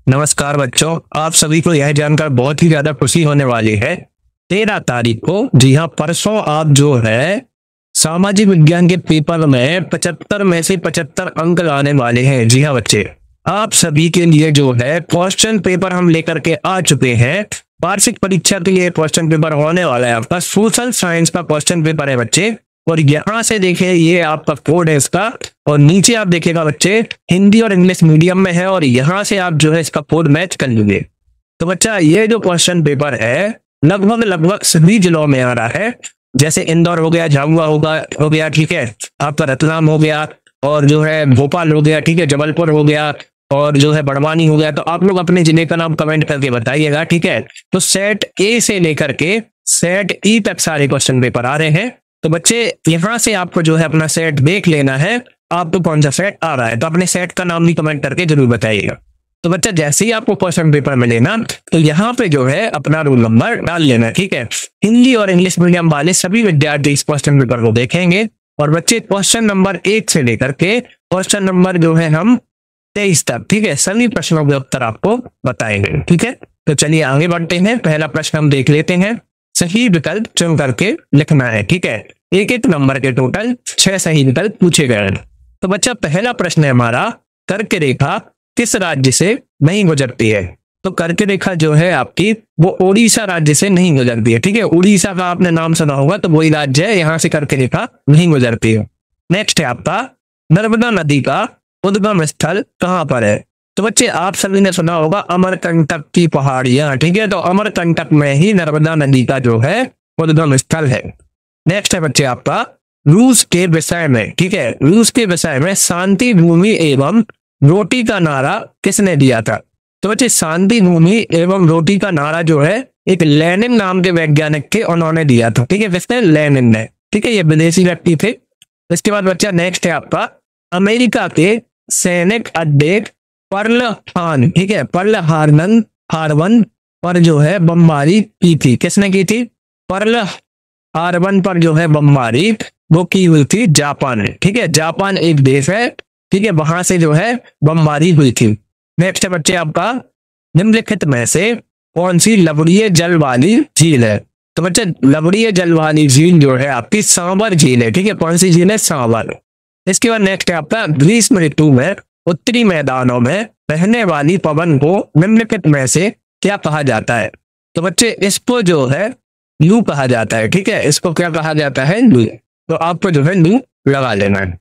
नमस्कार बच्चों, आप सभी को यह जानकर बहुत ही ज्यादा खुशी होने वाली है। 13 तारीख को, जी हाँ परसों, आप जो है सामाजिक विज्ञान के पेपर में 75 में से 75 अंक लाने वाले हैं। जी हाँ बच्चे, आप सभी के लिए जो है क्वेश्चन पेपर हम लेकर के आ चुके हैं। वार्षिक परीक्षा के लिए क्वेश्चन पेपर होने वाला है आपका। सोशल साइंस का क्वेश्चन पेपर है बच्चे, और यहाँ से देखिए ये आपका कोड है इसका, और नीचे आप देखिएगा बच्चे हिंदी और इंग्लिश मीडियम में है, और यहाँ से आप जो है इसका कोड मैच कर लीजिए। तो बच्चा ये जो क्वेश्चन पेपर है लगभग सभी जिलों में आ रहा है। जैसे इंदौर हो गया, झाबुआ हो गया, ठीक है, आपका रतलाम हो गया, और जो है भोपाल हो गया, ठीक है, जबलपुर हो गया, और जो है बड़वानी हो गया। तो आप लोग अपने जिले का नाम कमेंट करके बताइएगा, ठीक है। तो सेट ए से लेकर के सेट ई तक सारे क्वेश्चन पेपर आ रहे हैं। तो बच्चे यहाँ से आपको जो है अपना सेट देख लेना है, आपको कौन सा सेट आ रहा है। तो अपने सेट का नाम भी कमेंट करके जरूर बताइएगा। तो बच्चा जैसे ही आपको क्वेश्चन पेपर मिले ना, तो यहाँ पे जो है अपना रोल नंबर डाल लेना, ठीक है। हिंदी और इंग्लिश मीडियम वाले सभी विद्यार्थी इस क्वेश्चन पेपर को देखेंगे, और बच्चे क्वेश्चन नंबर 1 से लेकर के क्वेश्चन नंबर जो है हम 23 तक, ठीक है, सभी प्रश्नों के उत्तर आपको बताएंगे, ठीक है। तो चलिए आगे बढ़ते हैं। पहला प्रश्न हम देख लेते हैं। सही विकल्प चुन करके लिखना है, ठीक है। एक नंबर के टोटल 6 सही विकल्प पूछे गए हैं। तो बच्चा पहला प्रश्न है हमारा, कर्क रेखा किस राज्य से नहीं गुजरती है। तो कर्क रेखा जो है आपकी वो उड़ीसा राज्य से नहीं गुजरती है, ठीक है। उड़ीसा का आपने नाम सुना होगा, तो वही राज्य है, यहाँ से कर्क रेखा नहीं गुजरती है। नेक्स्ट है आपका, नर्मदा नदी का उद्गम स्थल कहाँ पर है। तो बच्चे आप सभी ने सुना होगा अमरकंटक की पहाड़ियां, ठीक है। तो अमरकंटक में ही नर्मदा नदी का जो है उद्गम स्थल है। नेक्स्ट है बच्चे आपका, रूस के विषय में, ठीक है, रूस के विषय में शांति भूमि एवं रोटी का नारा किसने दिया था। तो बच्चे शांति भूमि एवं रोटी का नारा जो है एक लेनिन नाम के वैज्ञानिक थे, उन्होंने दिया था, ठीक है। किसने? लेनिन ने, ठीक है। ये विदेशी व्यक्ति थे। इसके बाद बच्चा नेक्स्ट है आपका, अमेरिका के सैनिक अड्डे पर्ल हार्बन, ठीक है, पर्ल हार्बन पर जो है बमबारी की थी। किसने की थी? पर्ल हार्बन पर जो है बमबारी वो की हुई थी जापान ने, ठीक है। जापान एक देश है, ठीक है, वहां से जो है बमबारी हुई थी। नेक्स्ट है बच्चे आपका, निम्नलिखित में से कौन सी लवणीय जल वाली झील है। तो बच्चे लवणीय जल वाली झील जो है आपकी सांबर झील है, ठीक है। कौन सी झील है? सांबर। इसके बाद नेक्स्ट है आपका, ग्रीष्म ऋतु में उत्तरी मैदानों में बहने वाली पवन को निम्नलिखित में से क्या कहा जाता है। तो बच्चे इसको जो है लू कहा जाता है, ठीक है। इसको क्या कहा जाता है? लू। तो आपको जो है लू लगा लेना है।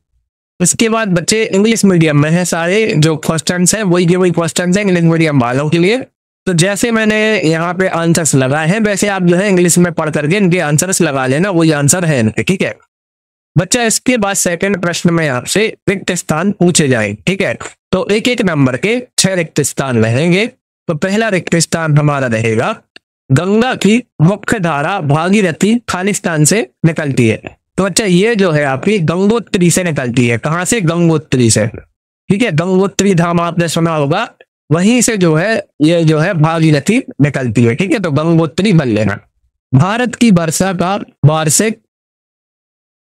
इसके बाद बच्चे इंग्लिश मीडियम में है सारे जो क्वेश्चंस हैं, वही क्वेश्चंस हैं इंग्लिश मीडियम वालों के लिए। तो जैसे मैंने यहाँ पे आंसर्स लगाए हैं, वैसे आप जो है इंग्लिश में पढ़ करके इनके आंसर्स लगा लेना, वही आंसर है इनके, ठीक है बच्चा। इसके बाद सेकंड प्रश्न में आपसे रिक्त स्थान पूछे जाए, ठीक है। तो एक नंबर के 6 रिक्त स्थान रहेंगे। तो पहला रिक्त स्थान हमारा रहेगा, गंगा की मुख्य धारा भागीरथी खालिस्तान से निकलती है। तो बच्चा ये जो है आपकी गंगोत्री से निकलती है। कहाँ से? गंगोत्री से, ठीक है। गंगोत्री धाम आपने सुना होगा, वहीं से जो है ये जो है भागीरथी निकलती है, ठीक है। तो गंगोत्री बन लेना। भारत की वर्षा का वार्षिक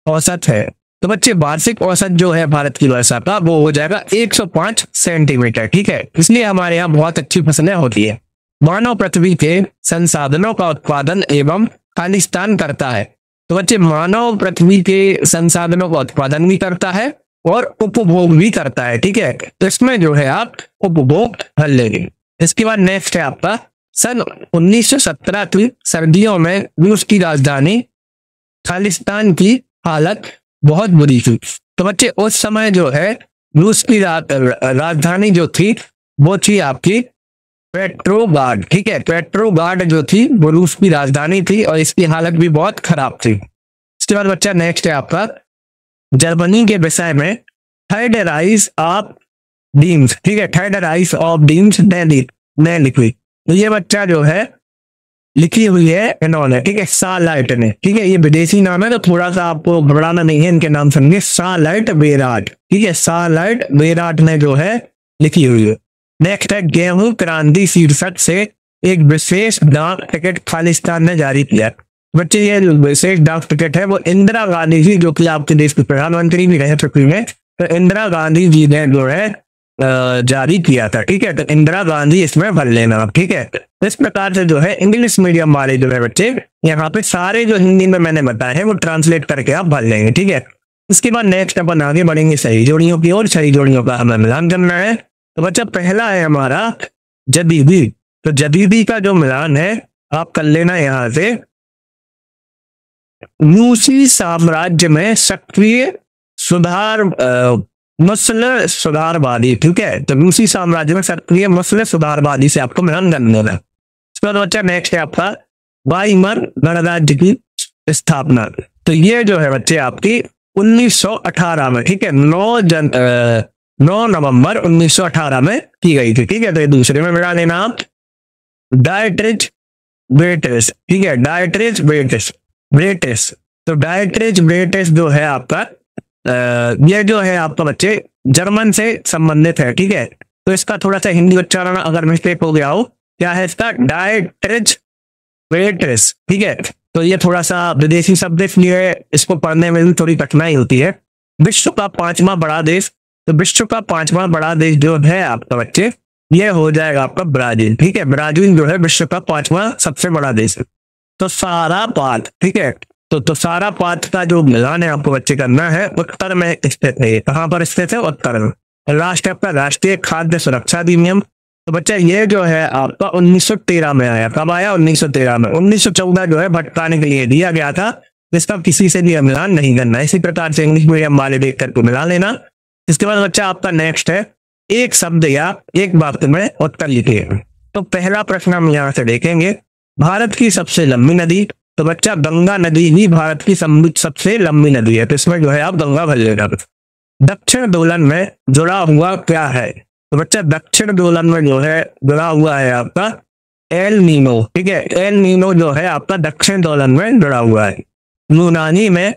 औसत है। तो बच्चे वार्षिक औसत जो है भारत की वर्षा का वो हो जाएगा 105 सेंटीमीटर, ठीक है। इसलिए हमारे यहाँ बहुत अच्छी फसलें होती है। मानव पृथ्वी के संसाधनों का उत्पादन एवं खालिस्तान करता है। तो बच्चे मानव पृथ्वी के संसाधनों का उत्पादन भी करता है और उपभोग भी करता है, ठीक है। तो इसमें जो है आप उपभोग कर लेंगे। इसके बाद नेक्स्ट है आपका, सन 1917 की सर्दियों में रूस की राजधानी खालिस्तान की हालत बहुत बुरी थी। तो बच्चे उस समय जो है रूस की राजधानी जो थी वो थी आपकी पेट्रोग्राड, ठीक है। पेट्रोग्राड जो थी वो रूस की राजधानी थी, और इसकी हालत भी बहुत खराब थी। इसके बाद बच्चा नेक्स्ट है आपका, जर्मनी के विषय में थर्ड राइज ऑफ डीम्स, ठीक है, थर्ड राइज ऑफ डीम्स ने लिखी। तो ये बच्चा जो है लिखी हुई है इन्होंने, ठीक है, शार्लट ने, ठीक है। ये विदेशी नाम है तो थोड़ा सा आपको घबराना नहीं है, इनके नाम सुनिए, शार्लट बेराट, ठीक है। शार्लट बेराट ने जो है लिखी हुई है। नेक्स्ट है, गेहूं क्रांति शीर्षक से एक विशेष डाक टिकट खालिस्तान ने जारी किया। बच्चे ये विशेष डाक टिकट है वो इंदिरा गांधी जी, जो कि आपके देश के प्रधानमंत्री भी रह चुकी है, तो इंदिरा गांधी जी ने जो है जारी किया था। ठीक है, तो इंदिरा गांधी इसमें भर लेना आप। ठीक है, तो इस प्रकार से जो है इंग्लिश मीडियम वाले जो है बच्चे यहाँ पे सारे जो हिंदी में मैंने बताए हैं वो ट्रांसलेट करके आप भर लेंगे। ठीक है, उसके बाद नेक्स्ट अपन आगे बढ़ेंगे सही जोड़ियों की ओर। सही जोड़ियों का हमें मिलान करना है। तो बच्चा पहला है हमारा जदीदी। तो जदीदी का जो मिलान है आप कर लेना यहाँ से, रूसी साम्राज्य में सक्रिय सुधार मसल सुधारवादी। ठीक है, तो रूसी साम्राज्य में सक्रिय मसल सुधारवादी से आपको मिलान कर लेना। इसके बाद बच्चा नेक्स्ट है आपका वाइमर गणराज्य की स्थापना। तो ये जो है बच्चे आपकी 1918 में, ठीक है, 9 नवंबर 1918 में की गई थी। ठीक है, तो ये दूसरे में मिला लेना आप डायट्रिच ब्रेटिस। ठीक है, डायट्रिच ब्रेटिस। तो डायट्रिच ब्रेटिस जो है आपका ये जो है आपका बच्चे जर्मन से संबंधित है। ठीक है, तो इसका थोड़ा सा हिंदी उच्चारण अगर मिस्टेक हो गया हो, क्या है इसका, डायट्रिच ब्रेटिस। ठीक है, तो ये थोड़ा सा विदेशी शब्द इसलिए इसको पढ़ने में भी थोड़ी कठिनाई होती है। विश्व का 5वां बड़ा देश। तो विश्व का 5वां बड़ा देश जो है आपका बच्चे ये हो जाएगा आपका ब्राजील। ठीक है, ब्राजील जो है विश्व का 5वां सबसे बड़ा देश है। तो सारा पात, ठीक है, तो सारा पात का जो मिलान है आपको बच्चे करना है उत्तर में स्थित है। कहाँ पर स्थित है, उत्तर में। राष्ट्र आपका राष्ट्रीय खाद्य सुरक्षा अधिनियम। तो बच्चा ये जो है आपका 1913 में आया। कब आया, 1913 में। 1914 जो है भटकाने के लिए दिया गया था, इसका किसी से भी मिलान नहीं करना। इसी प्रकार से इंग्लिश मीडियम वाले देख कर मिला लेना। इसके बाद बच्चा आपका नेक्स्ट है एक शब्द या एक वाक्य में उत्तर लिखिए। तो पहला प्रश्न हम यहाँ से देखेंगे, भारत की सबसे लंबी नदी। तो बच्चा गंगा नदी ही भारत की सबसे लंबी नदी है। तो इसमें जो है आप गंगा भर लेना। दक्षिण दोलन में जुड़ा हुआ क्या है। तो बच्चा दक्षिण दोलन में जो है जुड़ा हुआ है आपका एल नीनो। ठीक है, एल नीनो जो है आपका दक्षिण दोलन में जुड़ा हुआ है। यूनानी में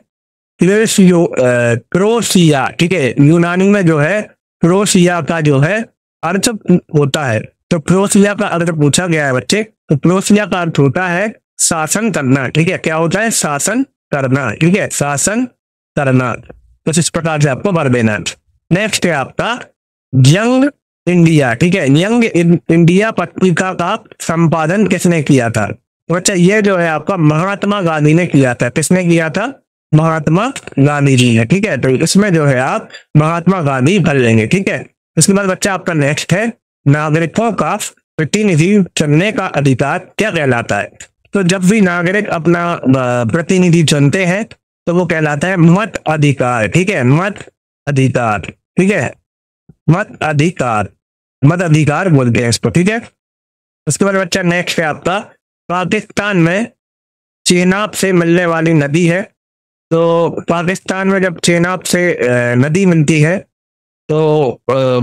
क्रोशिया। ठीक है, यूनानी में जो है क्रोशिया का जो है अर्थ होता है। तो क्रोशिया का अर्थ पूछा गया है बच्चे। तो क्रोशिया का अर्थ होता है शासन करना। ठीक है, क्या होता है, शासन करना। ठीक है, शासन करना। तो इस प्रकार से आपको भर देना है। नेक्स्ट है आपका यंग इंडिया। ठीक है, यंग इंडिया पत्रिका का संपादन किसने किया था। तो बच्चा ये जो है आपका महात्मा गांधी ने किया था। किसने किया था, महात्मा गांधी जी ने। ठीक है, तो इसमें जो है आप महात्मा गांधी भर लेंगे। ठीक है, इसके बाद बच्चा आपका नेक्स्ट है नागरिकों का प्रतिनिधि चुनने का अधिकार क्या कहलाता है। तो जब भी नागरिक अपना प्रतिनिधि चुनते हैं तो वो कहलाता है मत अधिकार। ठीक है, मत अधिकार। ठीक है, मत अधिकार बोलते हैं इसको। ठीक है, उसके बाद बच्चा नेक्स्ट है आपका पाकिस्तान में चेनाब से मिलने वाली नदी है। तो पाकिस्तान में जब चेनाब से नदी मिलती है तो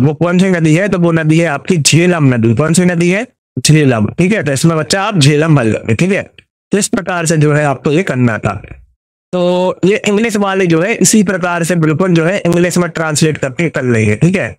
वो कौन सी नदी है, तो वो नदी है आपकी झेलम नदी। कौन सी नदी है, झेलम। ठीक है, तो इसमें बच्चा आप झेलम भर लो। ठीक है, तो इस प्रकार से जो है आपको ये करना था। तो ये इंग्लिश वाले जो है इसी प्रकार से बिल्कुल जो है इंग्लिश में ट्रांसलेट करके कर लेंगे। ठीक है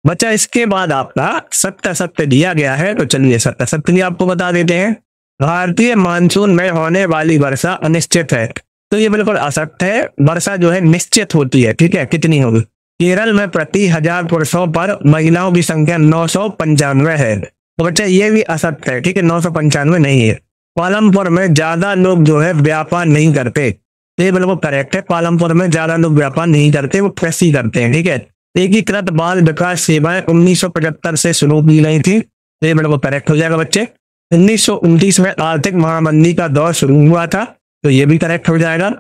बच्चा, इसके बाद आपका सत्य दिया गया है। तो चलिए सत्य भी आपको बता देते हैं। भारतीय मानसून में होने वाली वर्षा अनिश्चित है। तो ये बिल्कुल असत्य है। वर्षा जो है निश्चित होती है। ठीक है, कितनी होगी। केरल में प्रति 1000 पुरुषों पर महिलाओं की संख्या 995 है। तो बच्चा ये भी असत्य है। ठीक है, 995 नहीं है। पालमपुर में ज्यादा लोग जो है व्यापार नहीं करते। तो ये बिल्कुल करेक्ट है। पालमपुर में ज्यादा लोग व्यापार नहीं करते, वो कृषि करते हैं। ठीक है, एकीकृत बाल विकास सेवाएं 1975 से शुरू की गई थी। तो ये बिल्कुल करेक्ट हो जाएगा बच्चे। 1929 में आर्थिक महामंदी का दौर शुरू हुआ था। तो ये भी करेक्ट हो जाएगा।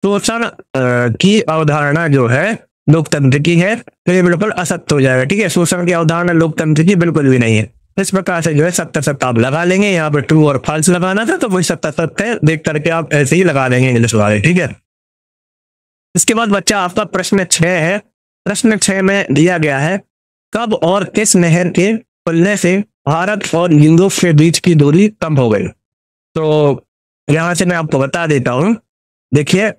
शोषण की अवधारणा जो है लोकतंत्र की है। तो ये बिल्कुल असत्य हो जाएगा। ठीक है, शोषण की अवधारणा लोकतंत्र की बिल्कुल भी नहीं है। इस प्रकार से जो है सत्य आप लगा लेंगे। यहाँ पर ट्रू और फॉल्स लगाना था, तो वही सत्य है, देख करके आप ऐसे ही लगा देंगे इंग्लिश वाले। ठीक है, इसके बाद बच्चा आपका प्रश्न 6 है। प्रश्न 6 में दिया गया है कब और किस नहर के खुलने से भारत और यूरोप के बीच की दूरी कम हो गई। तो यहां से मैं आपको बता देता हूं। देखिए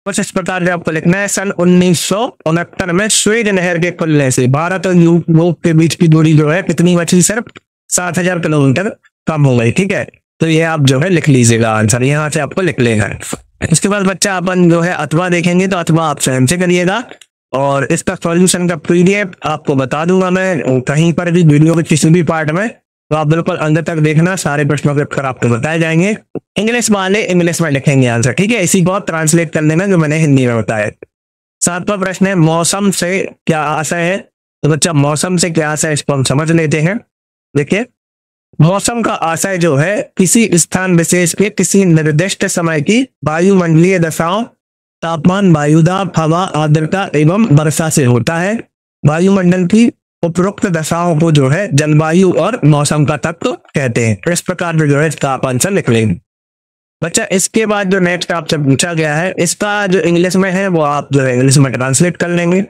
कुछ इस प्रकार से आपको लिखना है। सन 1969 में स्वेज नहर के खुलने से भारत और यूरोप के बीच की दूरी जो है कितनी बची, सिर्फ 7000 किलोमीटर कम हो गई। ठीक है, तो ये आप जो है लिख लीजिएगा आंसर, यहाँ से आपको लिख लेना है। इसके बाद बच्चा अपन जो है अथवा देखेंगे। तो अथवा आप स्वयं से करिएगा। और इसका सॉल्यूशन का पीडीएफ आपको बता दूंगा मैं कहीं पर भी, वीडियो के किसी भी पार्ट में, तो आप बिल्कुल अंदर तक देखना, सारे प्रश्नों के उत्तर आपको बताए जाएंगे। इंग्लिश वाले इंग्लिश में लिखेंगे आंसर, ठीक है, इसी को आप ट्रांसलेट कर लेना जो मैंने हिंदी में बताया। 7वां प्रश्न है, मौसम से क्या आशय है? तो बच्चा मौसम से क्या आशय है इसको हम समझ लेते हैं। देखिए, मौसम का आशय जो है किसी स्थान विशेष के किसी निर्दिष्ट समय की वायुमंडलीय दशाओं, तापमान, वायुदाब, हवा, आर्द्रता एवं वर्षा से होता है। वायुमंडल की उपरोक्त दशाओं को जो है जलवायु और मौसम का तत्व कहते हैं। इस प्रकार से जो है इसका आप आंसर लिख लेंगे। बच्चा इसके बाद जो नेक्स्ट आपसे पूछा गया है, इसका जो इंग्लिश में है वो आप जो है इंग्लिश में ट्रांसलेट कर लेंगे।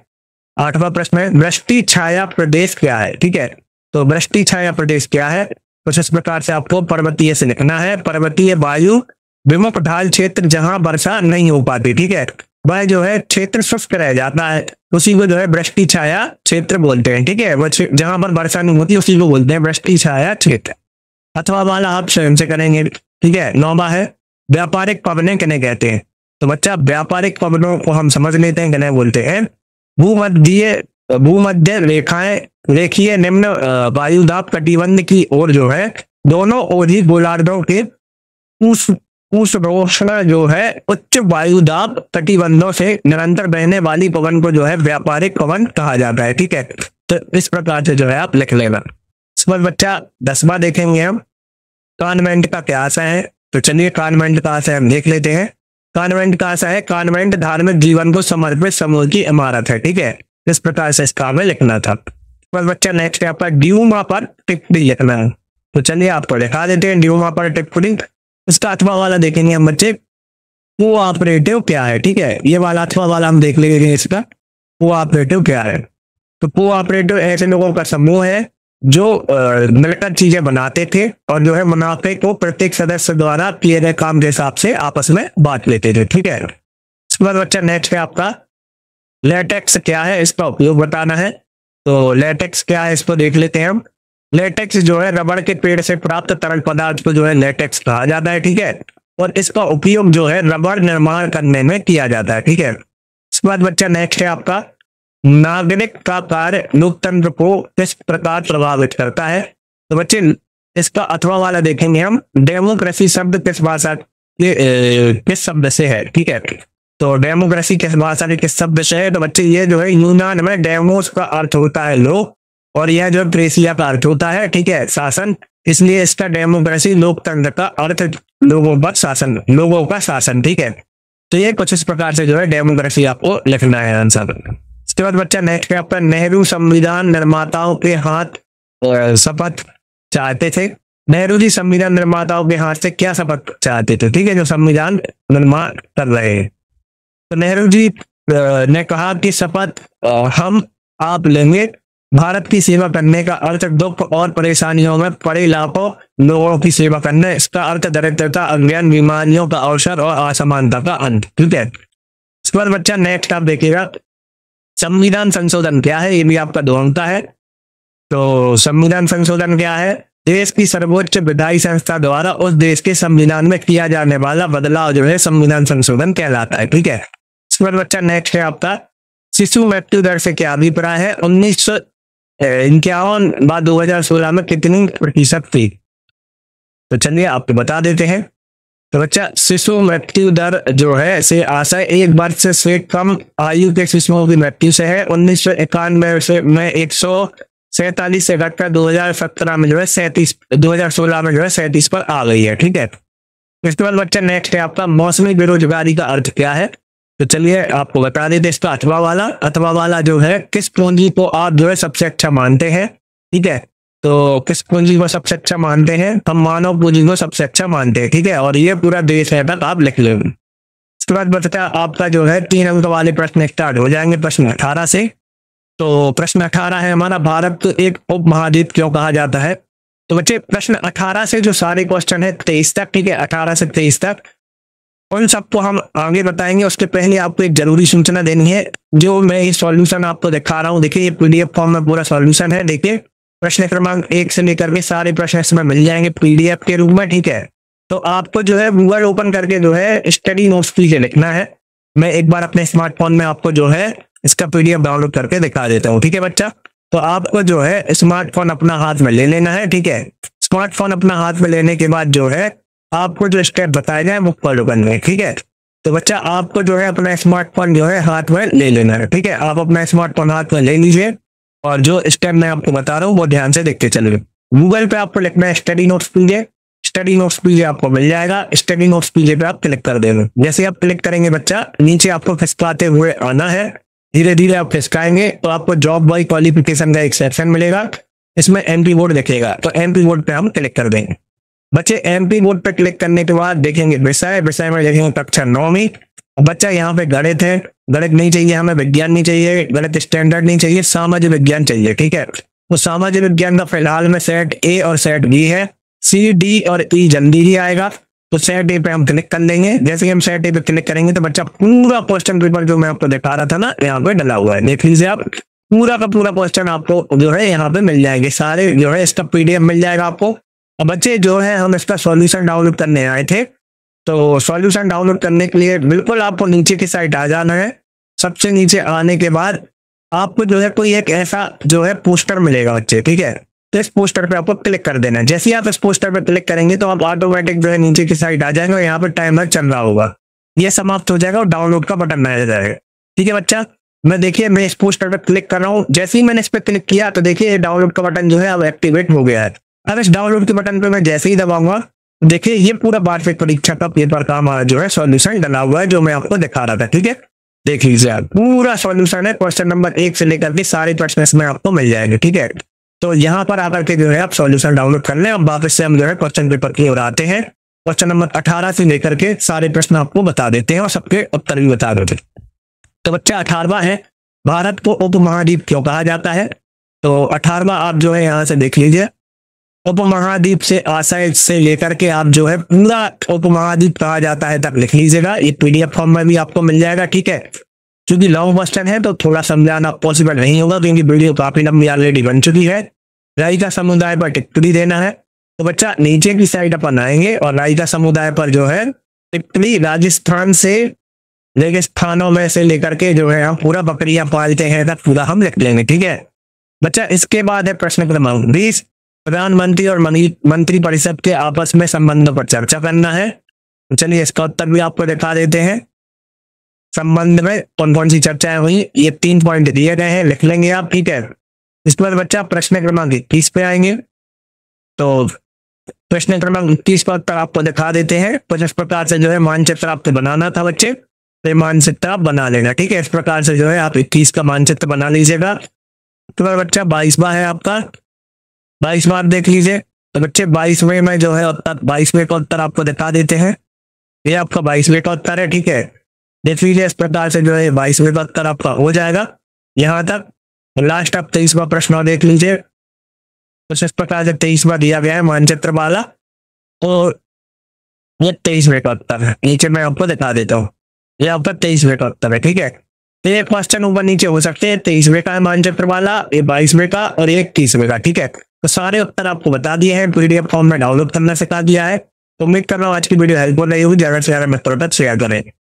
8वां प्रश्न है, वृष्टि छाया प्रदेश क्या है? ठीक है, तो वृष्टि छाया प्रदेश क्या है? कुछ इस प्रकार से आपको पर्वतीय से लिखना है। पर्वतीय वायु विमुख ढाल क्षेत्र जहां वर्षा नहीं हो पाती, ठीक है, वह जो है क्षेत्र शुष्क रह जाता है, उसी को जो है वृष्टि छाया क्षेत्र बोलते हैं। ठीक है, वो जहां पर वर्षा नहीं होती उसी को बोलते हैं वृष्टि छाया क्षेत्र। अथवा वाला आप स्वयं से करेंगे। ठीक है, 9वां है, व्यापारिक पवनें किन्हें कहते हैं? तो बच्चा व्यापारिक पवनों को हम समझ लेते हैं किन्हें बोलते हैं। भूमध्य रेखाएं रेखीय निम्न वायुदाब कटिबंध की ओर जो है दोनों ओर ही गोलार्धों के उष्ण जो है उच्च वायुदाब कटिबंधों से निरंतर बहने वाली पवन को जो है व्यापारिक पवन कहा जाता है। ठीक है, तो इस प्रकार से जो है आप लिख लेना। इस पर बच्चा 10वां देखेंगे हम, कॉन्वेंट का क्या आशय है? तो चलिए कॉन्वेंट का आशय हम देख लेते हैं। कॉन्वेंट का आशय है, कॉन्वेंट धार्मिक जीवन को समर्पित समूह की इमारत है। ठीक है, इस प्रकार से इसका हमें लिखना था। पर बच्चा नेक्स्ट यहाँ पर ड्यूमा पर टिप्पणी लिखना है, तो चलिए आपको दिखा देते हैं ड्यूमा पर टिप्पणी। इसका अथवा वाला देखेंगे हम बच्चे, कोऑपरेटिव क्या है? ठीक है, ये वाला अथवा वाला हम देख लेंगे। इसका कोऑपरेटिव क्या है? तो कोऑपरेटिव ऐसे लोगों का समूह है जो मिलकर चीजें बनाते थे और जो है मुनाफे को प्रत्येक सदस्य द्वारा किए गए काम के हिसाब से आपस में बांट लेते थे। ठीक है, इस पर बच्चा नेक्स्ट है आपका लेटेक्स क्या है, इसका उपयोग बताना है। तो लेटेक्स क्या है इसको देख लेते हैं हम। लेटेक्स जो है रबड़ के पेड़ से प्राप्त तरल पदार्थ को जो है लेटेक्स कहा जाता है। ठीक है, और इसका उपयोग जो है रबड़ निर्माण करने में किया जाता है। ठीक है, इसके बाद बच्चा नेक्स्ट है आपका नागरिक का कार्य लोकतंत्र को किस प्रकार प्रभावित करता है? तो बच्चे इसका अथवा वाला देखेंगे हम। डेमोक्रेसी शब्द किस भाषा के किस शब्द से है? ठीक है, तो डेमोक्रेसी किस भाषा के किस शब्द से है? तो बच्चे ये जो है यूनान में डेमोस का अर्थ होता है लोक, और यह जो क्रेसिया का अर्थ होता है, ठीक है, शासन, इसलिए इसका डेमोक्रेसी लोकतंत्र का अर्थ लोगों पर शासन, लोगों का शासन। ठीक है, तो ये कुछ इस प्रकार से जो है डेमोक्रेसी आपको लिखना है आंसर। इसके बाद बच्चा नेक्स्ट है आपका नेहरू संविधान निर्माताओं के हाथ शपथ चाहते थे। नेहरू जी संविधान निर्माताओं के हाथ से क्या शपथ चाहते थे? ठीक है, जो संविधान निर्माण कर रहे हैं, तो नेहरू जी ने कहा कि शपथ हम आप लेंगे भारत की सेवा करने का अर्थ दुख और परेशानियों में पड़े लाखों लोगों की सेवा करना, इसका अर्थ दरिद्रता, अज्ञान, बीमारियों का अवसर और असमानता का अंत। ठीक है, इस पर बच्चा नेक्स्ट आप देखिएगा संविधान संशोधन क्या है, ये भी आपका ढूंढता है। तो संविधान संशोधन क्या है? देश की सर्वोच्च विधायी संस्था द्वारा उस देश के संविधान में किया जाने वाला बदलाव जो है संविधान संशोधन कहलाता है। ठीक है, इस पर बच्चा नेक्स्ट है आपका शिशु मृत्यु दर से क्या अभिप्राय है? 1951 बाद 2016 में कितनी प्रतिशत थी? तो चलिए आपको बता देते हैं। तो बच्चा शिशु मृत्यु दर जो है से आशय 1 वर्ष से कम आयु के शिशुओं की मृत्यु से है। 1991 से में 147 से घटकर 2017 में जो है 2016 में जो है 37 पर आ गई है। ठीक है, इसके बाद बच्चा नेक्स्ट है आपका मौसमी बेरोजगारी का अर्थ क्या है? तो चलिए आपको बता देते इसका अथवा वाला जो है किस पूंजी को आप जो है सबसे अच्छा मानते हैं? ठीक है, तो किस पूंजी को सबसे अच्छा मानते हैं? हम मानव पूंजी को सबसे अच्छा मानते हैं। ठीक है, और ये पूरा देश है तक आप लिख लेंगे। इसके बाद बचता आपका जो है 3 अंक वाले प्रश्न स्टार्ट हो जाएंगे प्रश्न 18 से। तो प्रश्न 18 है हमारा, भारत एक उप महाद्वीप क्यों कहा जाता है? तो बच्चे प्रश्न 18 से जो सारे क्वेश्चन है 23 तक, ठीक है, 18 से 23 तक, उन सबको हम आगे बताएंगे। उसके पहले आपको एक जरूरी सूचना देनी है। जो मैं ये सॉल्यूशन आपको दिखा रहा हूँ, देखिए ये पीडीएफ फॉर्म में पूरा सॉल्यूशन है। देखिए प्रश्न क्रमांक 1 से लेकर के सारे प्रश्न इसमें मिल जाएंगे पीडीएफ के रूप में। ठीक है, तो आपको जो है गूगल ओपन करके जो है स्टडी नोट्स के लिखना है। मैं एक बार अपने स्मार्टफोन में आपको जो है इसका पीडीएफ डाउनलोड करके दिखा देता हूँ। ठीक है बच्चा, तो आपको जो है स्मार्टफोन अपना हाथ में ले लेना है। ठीक है, स्मार्टफोन अपना हाथ में लेने के बाद जो है आपको जो स्टेप बताए जाए वो फॉलो करने हैं। ठीक है, तो बच्चा आपको जो है अपना स्मार्टफोन जो है हाथ में ले लेना है। ठीक है, आप अपना स्मार्टफोन हाथ में ले लीजिए और जो स्टेप मैं आपको बता रहा हूँ वो ध्यान से देखते चलिए। गूगल पे आपको लिखना है स्टडी नोट्स पीजे। स्टडी नोट्स पीजे आपको मिल जाएगा। स्टडी नोट्स पीजे पे आप क्लिक कर देना। जैसे आप क्लिक करेंगे बच्चा, नीचे आपको खिसकाते हुए आना है। धीरे धीरे आप खिसकाएंगे तो आपको जॉब बाई क्वालिफिकेशन का एक सेक्शन मिलेगा। इसमें एमपी बोर्ड दिखेगा, तो एमपी बोर्ड पे हम क्लिक कर देंगे। बच्चे एमपी बोर्ड पे क्लिक करने के बाद देखेंगे विषय, विषय में देखेंगे कक्षा 9वीं। बच्चा यहाँ पे गणित है, गणित नहीं चाहिए हमें, विज्ञान नहीं चाहिए, गणित स्टैंडर्ड नहीं चाहिए, सामाजिक विज्ञान चाहिए। ठीक है, तो सामाजिक विज्ञान का फिलहाल में सेट ए और सेट बी है, सी डी और ई जल्दी ही आएगा। तो सेट ए पे हम क्लिक कर लेंगे। जैसे हम सेट ए पे क्लिक करेंगे तो बच्चा पूरा क्वेश्चन पेपर जो मैं आपको दिखा रहा था ना यहाँ पे डला हुआ है, देख लीजिए आप। पूरा का पूरा क्वेश्चन आपको जो है यहाँ पे मिल जाएंगे, सारे जो है इसका पीडीएफ मिल जाएगा आपको। अब बच्चे जो है हम इसका सॉल्यूशन डाउनलोड करने आए थे, तो सॉल्यूशन डाउनलोड करने के लिए बिल्कुल आपको नीचे की साइड आ जाना है। सबसे नीचे आने के बाद आपको जो है कोई एक ऐसा जो है पोस्टर मिलेगा बच्चे। ठीक है, तो इस पोस्टर पे आपको क्लिक कर देना है। जैसे ही आप इस पोस्टर पे क्लिक करेंगे तो आप ऑटोमेटिक जो है नीचे की साइड आ जाएंगे और यहाँ पे टाइमर चल रहा होगा, ये समाप्त हो जाएगा और डाउनलोड का बटन आ जाएगा। ठीक है बच्चा, मैं देखिए मैं इस पोस्टर पे क्लिक कर रहा हूँ। जैसे ही मैंने इस पे क्लिक किया तो देखिए डाउनलोड का बटन जो है अब एक्टिवेट हो गया है। अब इस डाउनलोड के बटन पे मैं जैसे ही दबाऊंगा देखिए ये पूरा वार्षिक परीक्षा का पेपर का हमारा जो है सॉल्यूशन डला हुआ है, जो मैं आपको दिखा रहा था। ठीक है, देख लीजिए आप, पूरा सॉल्यूशन है, क्वेश्चन नंबर 1 से लेकर के सारे प्रश्न इसमें आपको मिल जाएंगे। ठीक है, तो यहाँ पर आकर के जो है आप सॉल्यूशन डाउनलोड कर लें। अब वापस से हम जो है क्वेश्चन पेपर की ओर आते हैं। क्वेश्चन नंबर 18 से लेकर के सारे प्रश्न आपको बता देते हैं और सबके उत्तर भी बता देते हैं। तो बच्चा 18वां है, भारत को उपमहाद्वीप क्यों कहा जाता है। तो 18वां आप जो है यहाँ से देख लीजिए, उपमहाद्वीप से आशय से लेकर के आप जो है पूरा उपमहाद्वीप कहा जाता है तक लिख लीजिएगा। ये पीडीएफ फॉर्म में भी आपको मिल जाएगा। ठीक है, क्योंकि लॉन्ग क्वेश्चन है तो थोड़ा समझाना पॉसिबल नहीं होगा, क्योंकि वीडियो काफी लंबी ऑलरेडी बन चुकी है। राई का समुदाय पर टिप्पणी देना है। तो बच्चा नीचे की साइड अपन आएंगे और राई का समुदाय पर जो है टिप्पणी राजस्थान से रेगिस्तानों में से लेकर के जो है हम पूरा बकरियां पालते हैं तक पूरा हम लिख लेंगे। ठीक है बच्चा, इसके बाद है प्रश्न क्रमांक 20, प्रधानमंत्री और मंत्री परिषद के आपस में संबंधों पर चर्चा करना है। तो चलिए इसका उत्तर भी आपको दिखा देते हैं। संबंध में कौन कौन सी चर्चाएं हुई, ये 3 पॉइंट दिए गए हैं, लिख लेंगे आप। ठीक है, इस पर बच्चा प्रश्न क्रमांक 21 पे आएंगे। तो प्रश्न क्रमांक 21 पर उत्तर आपको दिखा देते हैं। कुछ इस प्रकार से जो है मानचित्र आपको बनाना था बच्चे, तो मानचित्र आप बना लेना। ठीक है, इस प्रकार से जो है आप 21 का मानचित्र बना लीजिएगा। तो बच्चा 22वां है आपका, 22वां देख लीजिए। तो बच्चे 22वें में जो है उत्तर, 22वें का उत्तर आपको दिखा देते हैं। ये आपका 22वें का उत्तर है। ठीक है, देख लीजिए इस प्रकार से जो है 22वें का उत्तर आपका हो जाएगा यहाँ तक। लास्ट आप 23वां प्रश्न और देख लीजिए। तो इस प्रकार से 23वां दिया गया है मानचित्र वाला, और ये 23वें का उत्तर है। नीचे मैं आपको दिखा देता हूँ, ये आपका 23वें का उत्तर है। ठीक है, तो ये क्वेश्चन ऊपर नीचे हो सकते हैं। 23वें का है मानचित्र वाला, ये 22वें का और ये 21वें का। ठीक है, तो सारे उत्तर आपको बता दिए हैं, पीडीएफ फॉर्म में डाउनलोड करना सिखा दिया है। तो उम्मीद कर रहा हूँ आज की वीडियो हेल्पफुल रही होगी। ज्यादा से ज्यादा मित्रों तक शेयर करें।